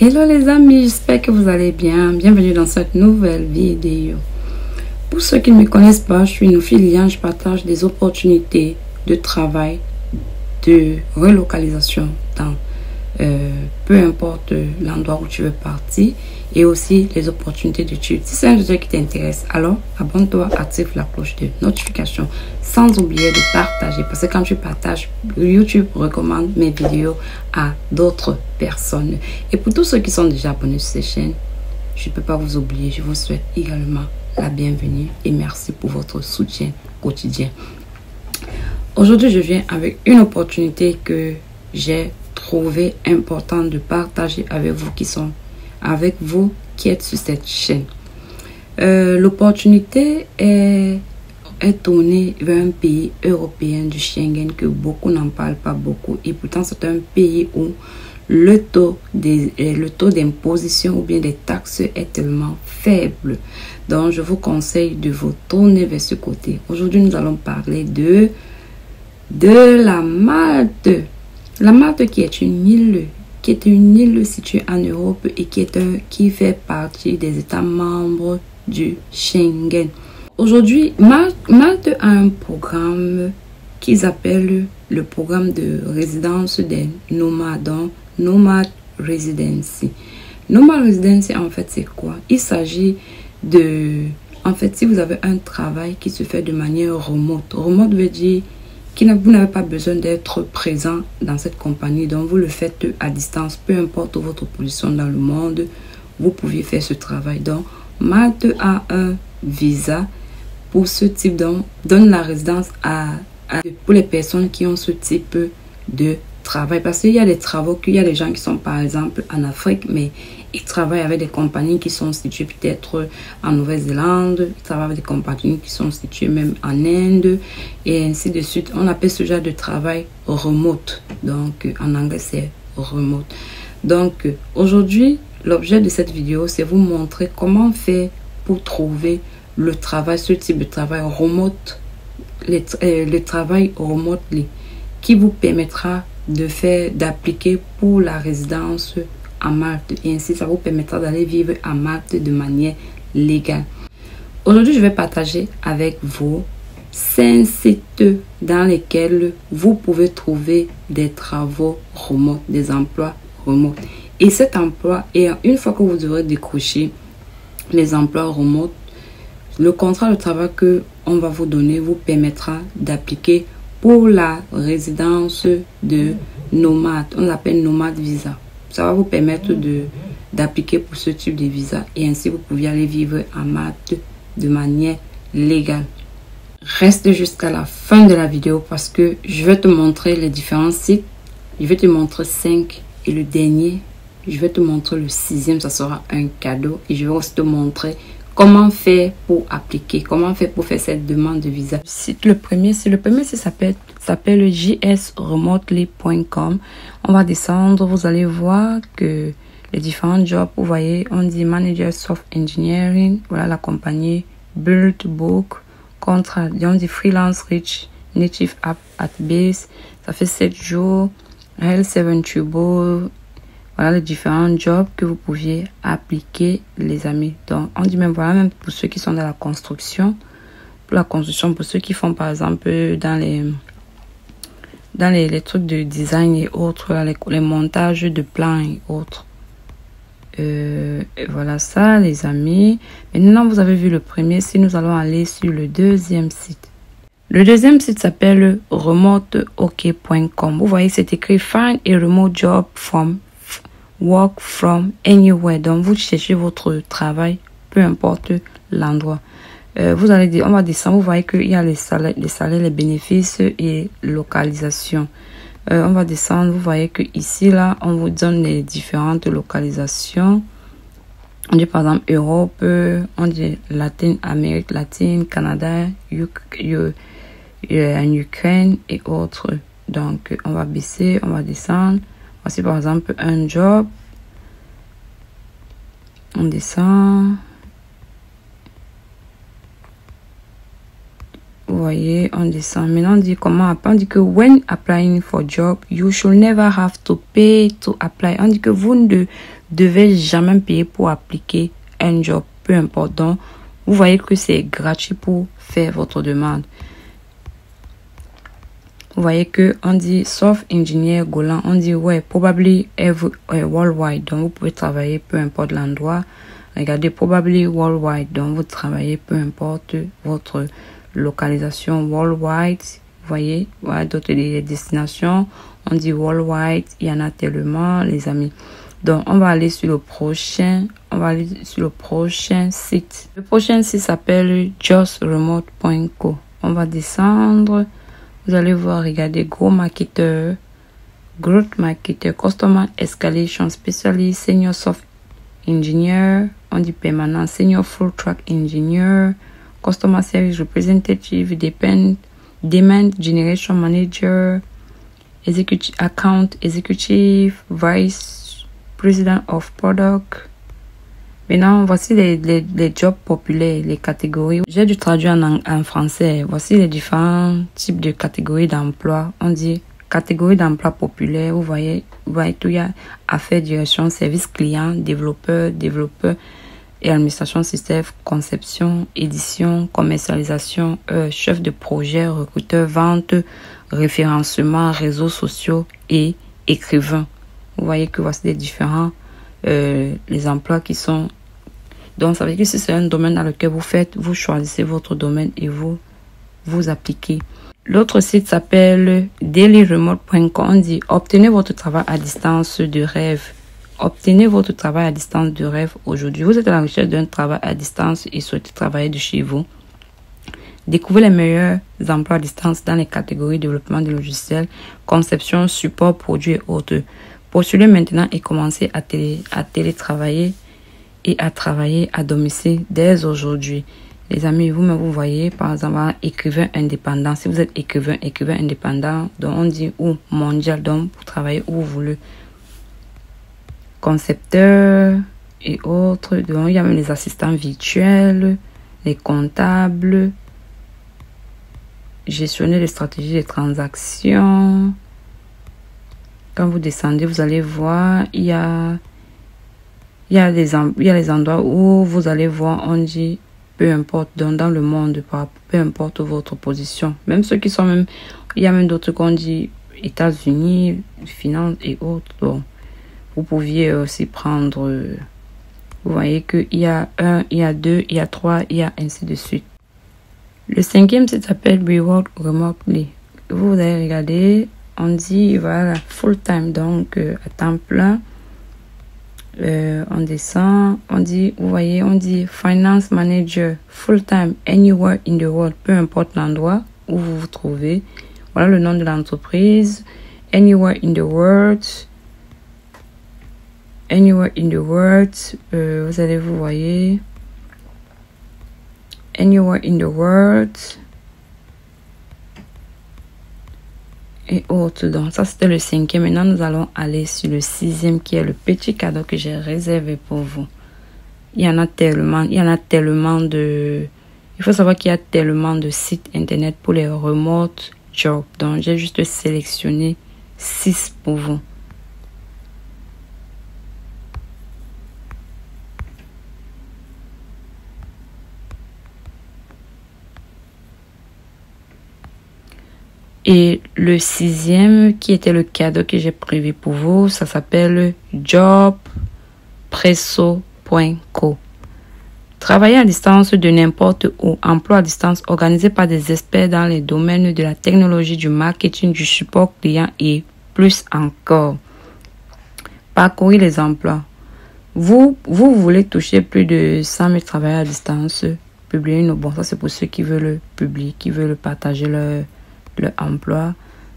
Hello les amis, j'espère que vous allez bien. Bienvenue dans cette nouvelle vidéo. Pour ceux qui ne me connaissent pas, je suis Nofi Liliane. Je partage des opportunités de travail, de relocalisation dans peu importe l'endroit où tu veux partir, et aussi les opportunités d'études. Si c'est un sujet qui t'intéresse, alors abonne-toi, active la cloche de notification, sans oublier de partager, parce que quand tu partages, YouTube recommande mes vidéos à d'autres personnes. Et pour tous ceux qui sont déjà abonnés sur cette chaîne, je ne peux pas vous oublier. Je vous souhaite également la bienvenue et merci pour votre soutien quotidien. Aujourd'hui, je viens avec une opportunité que j'ai trouvé important de partager avec vous qui êtes sur cette chaîne. L'opportunité est tournée vers un pays européen du Schengen que beaucoup n'en parlent pas beaucoup, et pourtant c'est un pays où le taux d'imposition ou bien des taxes est tellement faible. Donc je vous conseille de vous tourner vers ce côté. Aujourd'hui nous allons parler de la Malte. La Malte qui est une île située en Europe et qui fait partie des États membres du Schengen. Aujourd'hui, Malte a un programme qu'ils appellent le programme de résidence des nomades, donc Nomad Residency. Nomad Residency, en fait, c'est quoi? Il s'agit de... En fait, si vous avez un travail qui se fait de manière remote. Remote veut dire vous n'avez pas besoin d'être présent dans cette compagnie, donc vous le faites à distance, peu importe votre position dans le monde, vous pouvez faire ce travail. Donc Malte a un visa pour ce type, donne la résidence pour les personnes qui ont ce type de travail, parce qu'il y a des travaux, il y a des gens qui sont par exemple en Afrique, mais ils travaillent avec des compagnies qui sont situées peut-être en Nouvelle-Zélande, ils travaillent avec des compagnies qui sont situées même en Inde, et ainsi de suite. On appelle ce genre de travail remote, donc en anglais c'est remote. Donc aujourd'hui, l'objet de cette vidéo, c'est vous montrer comment faire pour trouver le travail, ce type de travail remote, le travail remote qui vous permettra d'appliquer pour la résidence à Malte, et ainsi ça vous permettra d'aller vivre à Malte de manière légale. Aujourd'hui, je vais partager avec vous 5 sites dans lesquels vous pouvez trouver des travaux remote, des emplois remote. Et cet emploi, et une fois que vous aurez décroché les emplois remote, le contrat de travail que on va vous donner vous permettra d'appliquer pour la résidence de nomade. On l'appelle nomade visa. Ça va vous permettre d'appliquer pour ce type de visa, et ainsi vous pouvez aller vivre à Malte de manière légale. Reste jusqu'à la fin de la vidéo parce que je vais te montrer les différents sites. Je vais te montrer 5 et le dernier, je vais te montrer le 6e, ça sera un cadeau, et je vais aussi te montrer comment faire pour appliquer, comment faire pour faire cette demande de visa. Le premier site s'appelle jsremotely.com. On va descendre, vous allez voir que les différents jobs, vous voyez, on dit Manager Soft Engineering, voilà la compagnie, Build Book, contrat, on dit Freelance Rich, Native App at Base, ça fait 7 jours, L7 Turbo. Voilà les différents jobs que vous pouviez appliquer, les amis. Donc, on dit même, voilà, même pour ceux qui sont dans la construction, pour la construction, pour ceux qui font, par exemple, dans les trucs de design et autres, les montages de plans et autres. Et voilà ça, les amis. Maintenant, vous avez vu le premier site, nous allons aller sur le deuxième site. Le deuxième site s'appelle remoteok.com. Vous voyez, c'est écrit Find a remote job from Work from anywhere. Donc vous cherchez votre travail, peu importe l'endroit. Vous allez dire, on va descendre, vous voyez qu'il y a les salaires, les bénéfices et localisation. On va descendre, vous voyez que ici là, on vous donne les différentes localisations. On dit par exemple Europe, on dit Amérique latine, Canada, Ukraine et autres. Donc on va baisser, on va descendre. Voici par exemple un job. On descend. Vous voyez, on descend. Maintenant, on dit comment apprendre. On dit que when applying for job, you should never have to pay to apply. On dit que vous ne devez jamais payer pour appliquer un job, peu importe. Donc, vous voyez que c'est gratuit pour faire votre demande. Vous voyez que on dit soft engineer Golang, on dit ouais, probably worldwide. Donc, vous pouvez travailler peu importe l'endroit. Regardez, probably worldwide. Donc, vous travaillez peu importe votre localisation worldwide. Vous voyez, voilà, d'autres destinations. On dit worldwide. Il y en a tellement, les amis. Donc, on va aller sur le prochain. On va aller sur le prochain site. Le prochain site s'appelle justremote.co. On va descendre. Vous allez voir, regardez, gros marketeur, growth marketer, customer escalation specialist, senior soft engineer, on dit permanent, senior full track engineer, customer service representative, demand generation manager, executive account executive, vice president of product. Maintenant, voici les jobs populaires, les catégories. J'ai dû traduire en français. Voici les différents types de catégories d'emploi. On dit catégorie d'emploi populaire. Vous voyez tout, il y a affaires, direction, service client, développeur et administration système, conception, édition, commercialisation, chef de projet, recruteur, vente, référencement, réseaux sociaux et écrivain. Vous voyez que voici les différents les emplois qui sont. Donc ça veut dire que si c'est un domaine dans lequel vous faites, vous choisissez votre domaine et vous appliquez. L'autre site s'appelle dailyremote.com. On dit obtenez votre travail à distance de rêve. Obtenez votre travail à distance de rêve aujourd'hui. Vous êtes à la recherche d'un travail à distance et souhaitez travailler de chez vous. Découvrez les meilleurs emplois à distance dans les catégories développement de logiciels, conception, support, produits et autres. Postulez maintenant et commencez à télétravailler et à travailler à domicile dès aujourd'hui. Les amis, vous voyez, par exemple, écrivain indépendant. Si vous êtes écrivain indépendant, donc on dit ou mondial, donc pour travailler où vous voulez. Concepteur et autres. Donc il y a même les assistants virtuels, les comptables, gestionner les stratégies de transactions. Quand vous descendez, vous allez voir, il y a les endroits où vous allez voir, on dit, peu importe, dans le monde, peu importe votre position. Même ceux qui sont même, il y a même d'autres qu'on dit États-Unis, finance et autres. Donc, vous pouviez aussi prendre, vous voyez qu'il y a 1, il y a 2, il y a 3, il y a ainsi de suite. Le cinquième, ça s'appelle Reward Remotely. Vous allez regarder. On dit, voilà, full time, donc à temps plein. On descend, on dit, vous voyez, on dit finance manager, full time, anywhere in the world, peu importe l'endroit où vous vous trouvez. Voilà le nom de l'entreprise, anywhere in the world. Anywhere in the world, vous allez, vous voyez, anywhere in the world. Et autres. Donc ça c'était le cinquième. Maintenant nous allons aller sur le sixième qui est le petit cadeau que j'ai réservé pour vous. Il y en a tellement de. Il faut savoir qu'il y a tellement de sites internet pour les remote jobs. Donc j'ai juste sélectionné 6 pour vous. Et le sixième, qui était le cadeau que j'ai prévu pour vous, ça s'appelle jobpresso.co. Travailler à distance de n'importe où, emploi à distance organisé par des experts dans les domaines de la technologie, du marketing, du support client et plus encore. Parcourir les emplois. Vous voulez toucher plus de 100 000 travailleurs à distance, publier une. Bon, ça c'est pour ceux qui veulent publier, qui veulent partager leur emploi.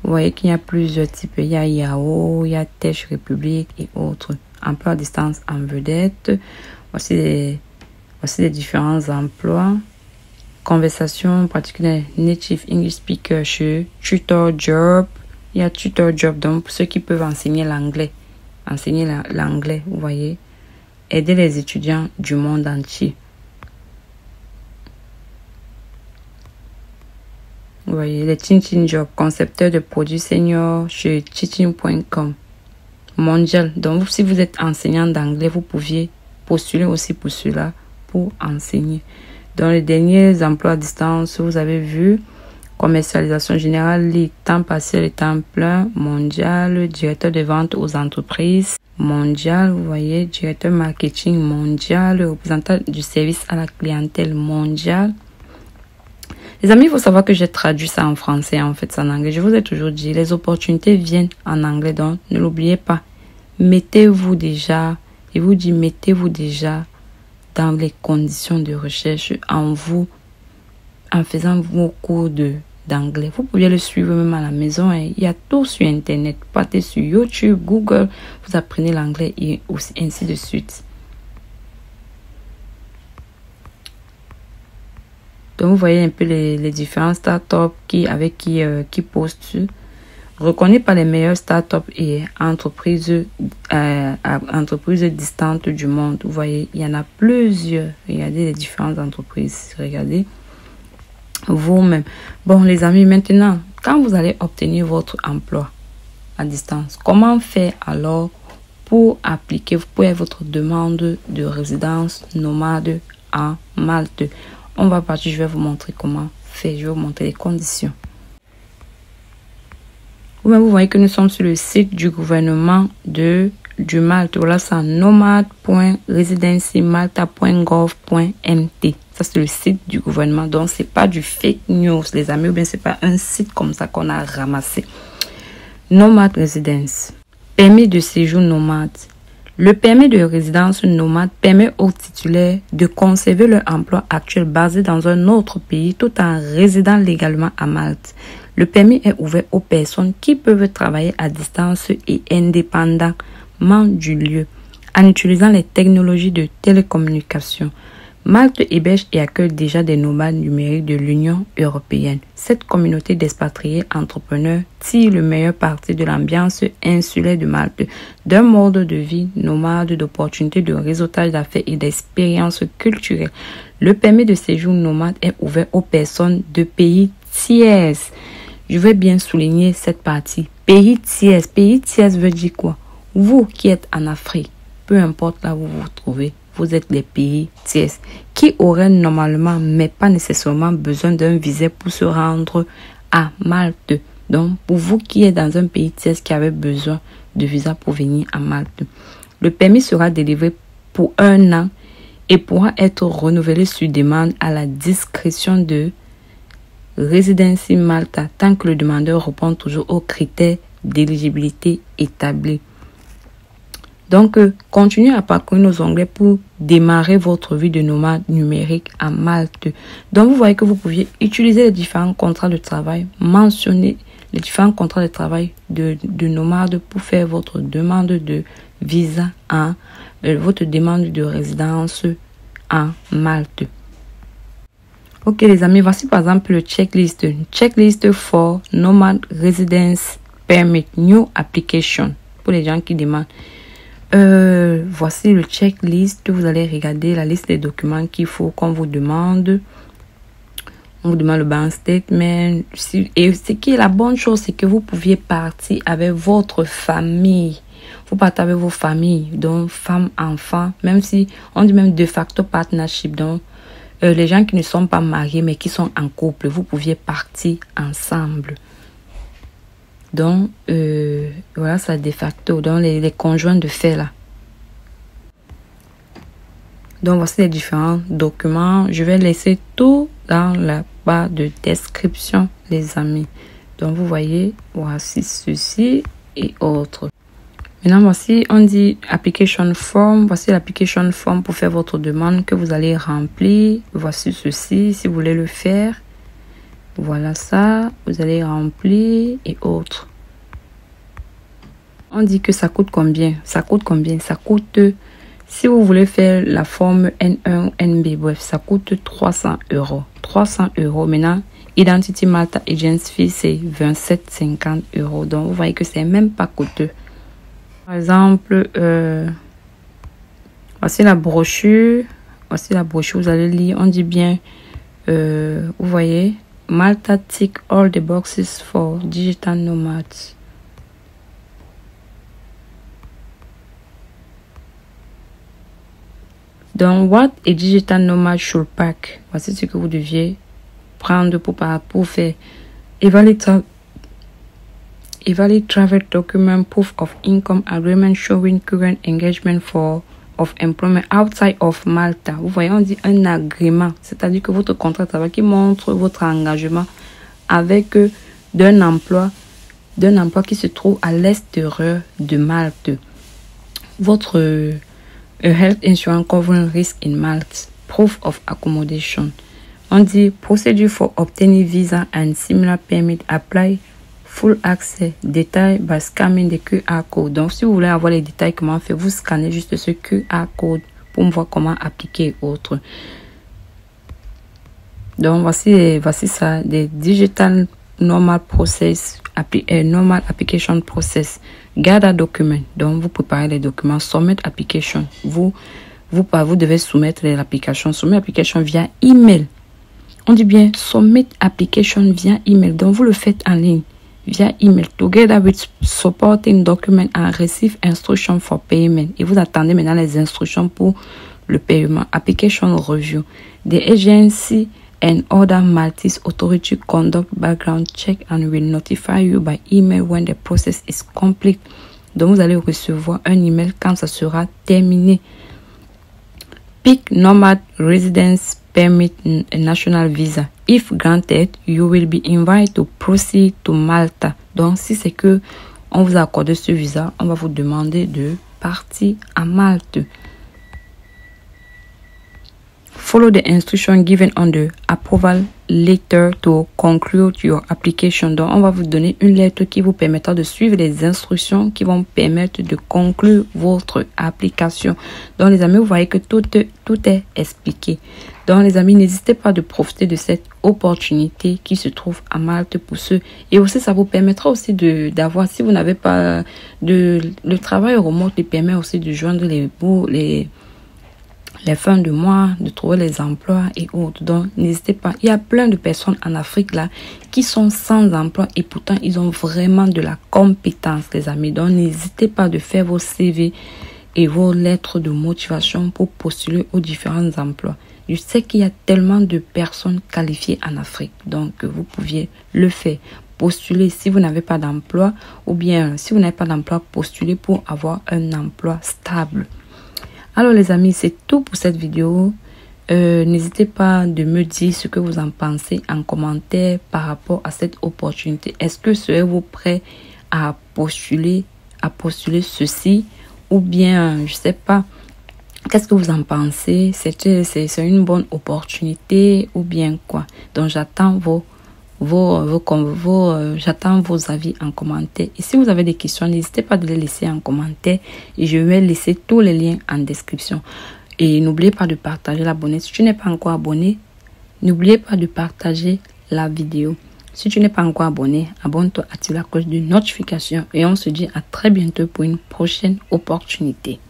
Vous voyez qu'il y a plusieurs types. Il y a Yahoo, il y a Tech Republic et autres. Emploi à distance en vedette. Voici les différents emplois. Conversation particulière native English speaker chez Tutor Job. Il y a Tutor Job, donc pour ceux qui peuvent enseigner l'anglais. Enseigner l'anglais, vous voyez. Aider les étudiants du monde entier. Vous voyez, les Chin Chin Job, concepteur de produits seniors chez Chichin.com. mondial. Donc, si vous êtes enseignant d'anglais, vous pouviez postuler aussi pour cela, pour enseigner. Dans les derniers emplois à distance, vous avez vu commercialisation générale, temps partiel et temps plein, mondial, directeur de vente aux entreprises, mondial, vous voyez, directeur marketing mondial, représentant du service à la clientèle mondial. Les amis, il faut savoir que j'ai traduit ça en français, en fait, c'est en anglais. Je vous ai toujours dit, les opportunités viennent en anglais, donc ne l'oubliez pas. Mettez-vous déjà, je vous dis, mettez-vous déjà dans les conditions de recherche en faisant vos cours d'anglais. Vous pouvez le suivre même à la maison. Il y a tout sur Internet. Partez sur YouTube, Google, vous apprenez l'anglais et aussi ainsi de suite. Donc, vous voyez un peu les différents startups qui postulent. Reconnues par les meilleures startups et entreprises distantes du monde. Vous voyez, il y en a plusieurs. Regardez les différentes entreprises. Regardez vous-même. Bon, les amis, maintenant, quand vous allez obtenir votre emploi à distance, comment faire alors pour appliquer votre demande de résidence nomade en Malte? On va partir, je vais vous montrer comment faire. Je vais vous montrer les conditions. Vous voyez que nous sommes sur le site du gouvernement du Malte. Voilà, c'est nomade.residencymalta.gov.mt. Ça, c'est le site du gouvernement. Donc, c'est pas du fake news, les amis, ou bien c'est pas un site comme ça qu'on a ramassé. Nomade Residence. Permis de séjour nomade. Le permis de résidence nomade permet aux titulaires de conserver leur emploi actuel basé dans un autre pays tout en résidant légalement à Malte. Le permis est ouvert aux personnes qui peuvent travailler à distance et indépendamment du lieu en utilisant les technologies de télécommunication. Malte héberge et accueille déjà des nomades numériques de l'Union européenne. Cette communauté d'expatriés entrepreneurs tire le meilleur parti de l'ambiance insulaire de Malte, d'un mode de vie nomade, d'opportunités de réseautage d'affaires et d'expériences culturelles. Le permis de séjour nomade est ouvert aux personnes de pays tiers. Je vais bien souligner cette partie. Pays tiers. Pays tiers veut dire quoi? Vous qui êtes en Afrique, peu importe là où vous vous trouvez, vous êtes les pays tiers qui auraient normalement, mais pas nécessairement besoin d'un visa pour se rendre à Malte. Donc, pour vous qui êtes dans un pays tiers qui avait besoin de visa pour venir à Malte, le permis sera délivré pour 1 an et pourra être renouvelé sur demande à la discrétion de Residency Malta tant que le demandeur répond toujours aux critères d'éligibilité établis. Donc, continuez à parcourir nos onglets pour démarrer votre vie de nomade numérique à Malte. Donc, vous voyez que vous pouviez utiliser les différents contrats de travail, mentionner les différents contrats de travail de nomade pour faire votre demande de visa votre demande de résidence en Malte. Ok les amis, voici par exemple le checklist. Checklist for Nomad Residence Permit New Application. Pour les gens qui demandent. Voici le checklist. Vous allez regarder la liste des documents qu'il faut qu'on vous demande. On vous demande le bank statement. Et ce qui est la bonne chose, c'est que vous pouviez partir avec votre famille. Vous partez avec vos familles, donc femmes, enfants, même si on dit même de facto partnership. Donc, les gens qui ne sont pas mariés mais qui sont en couple, vous pouviez partir ensemble. Donc, voilà, ça de facto. Donc, les conjoints de fait là. Donc, voici les différents documents. Je vais laisser tout dans la barre de description, les amis. Donc, vous voyez, voici ceci et autres. Maintenant, voici, on dit application form. Voici l'application form pour faire votre demande que vous allez remplir. Voici ceci, si vous voulez le faire. Voilà ça, vous allez remplir et autres. On dit que ça coûte combien? Ça coûte combien? Ça coûte, si vous voulez faire la forme N1, NB, bref, ça coûte 300 €. 300 €. Maintenant, Identity Malta Agency Fee, c'est 27,50 €. Donc, vous voyez que c'est même pas coûteux. Par exemple, voici la brochure. Voici la brochure, vous allez lire. On dit bien, vous voyez, Malta tick all the boxes for digital nomads. Donc, what a digital nomad should pack? Voici ce que vous deviez prendre pour faire. Evaluate travel document, proof of income agreement showing current engagement of employment outside of Malta. Vous voyez, on dit un agrément, c'est-à-dire que votre contrat de travail qui montre votre engagement avec d'un emploi qui se trouve à l'extérieur de Malte. Votre health insurance covering risk in Malta, proof of accommodation. On dit procedure for obtaining visa and similar permit apply. Full access, détail by scanning the QR code. Donc, si vous voulez avoir les détails, comment faire, vous scannez juste ce QR code pour voir comment appliquer autre. Donc, voici ça, des digital normal process, normal application process. Gather document. Donc, vous préparez les documents. Submit application. Vous devez soumettre l'application. Submit application via email. On dit bien submit application via email. Donc, vous le faites en ligne. Via email, together with supporting document and receive instruction for payment. Et vous attendez maintenant les instructions pour le paiement. Application review. The agency and other Maltese authority conduct background check and will notify you by email when the process is complete. Donc vous allez recevoir un email quand ça sera terminé. Pick nomad residence permit national visa. If granted, you will be invited to proceed to Malta. Donc, si c'est que on vous a accordé ce visa, on va vous demander de partir à Malte. Follow the instruction given on the approval letter to conclude your application. Donc, on va vous donner une lettre qui vous permettra de suivre les instructions qui vont permettre de conclure votre application. Donc, les amis, vous voyez que tout est expliqué. Donc, les amis, n'hésitez pas de profiter de cette opportunité qui se trouve à Malte pour ceux. Et aussi, ça vous permettra aussi d'avoir, si vous n'avez pas le travail remote, il permet aussi de joindre les fins de mois, de trouver les emplois et autres. Donc, n'hésitez pas. Il y a plein de personnes en Afrique là qui sont sans emploi et pourtant, ils ont vraiment de la compétence, les amis. Donc, n'hésitez pas de faire vos CV et vos lettres de motivation pour postuler aux différents emplois. Je sais qu'il y a tellement de personnes qualifiées en Afrique. Donc, vous pouviez le faire. Postuler si vous n'avez pas d'emploi ou bien si vous n'avez pas d'emploi, postuler pour avoir un emploi stable. Alors les amis, c'est tout pour cette vidéo. N'hésitez pas de me dire ce que vous en pensez en commentaire par rapport à cette opportunité. Est-ce que serez-vous prêt à postuler ceci ou bien, je sais pas, qu'est-ce que vous en pensez? C'est une bonne opportunité ou bien quoi? Donc j'attends j'attends vos avis en commentaire. Et si vous avez des questions, n'hésitez pas de les laisser en commentaire. Et je vais laisser tous les liens en description. Et n'oubliez pas de partager, l'abonner. Si tu n'es pas encore abonné, n'oubliez pas de partager la vidéo. Si tu n'es pas encore abonné, abonne-toi, active la cloche de notification. Et on se dit à très bientôt pour une prochaine opportunité.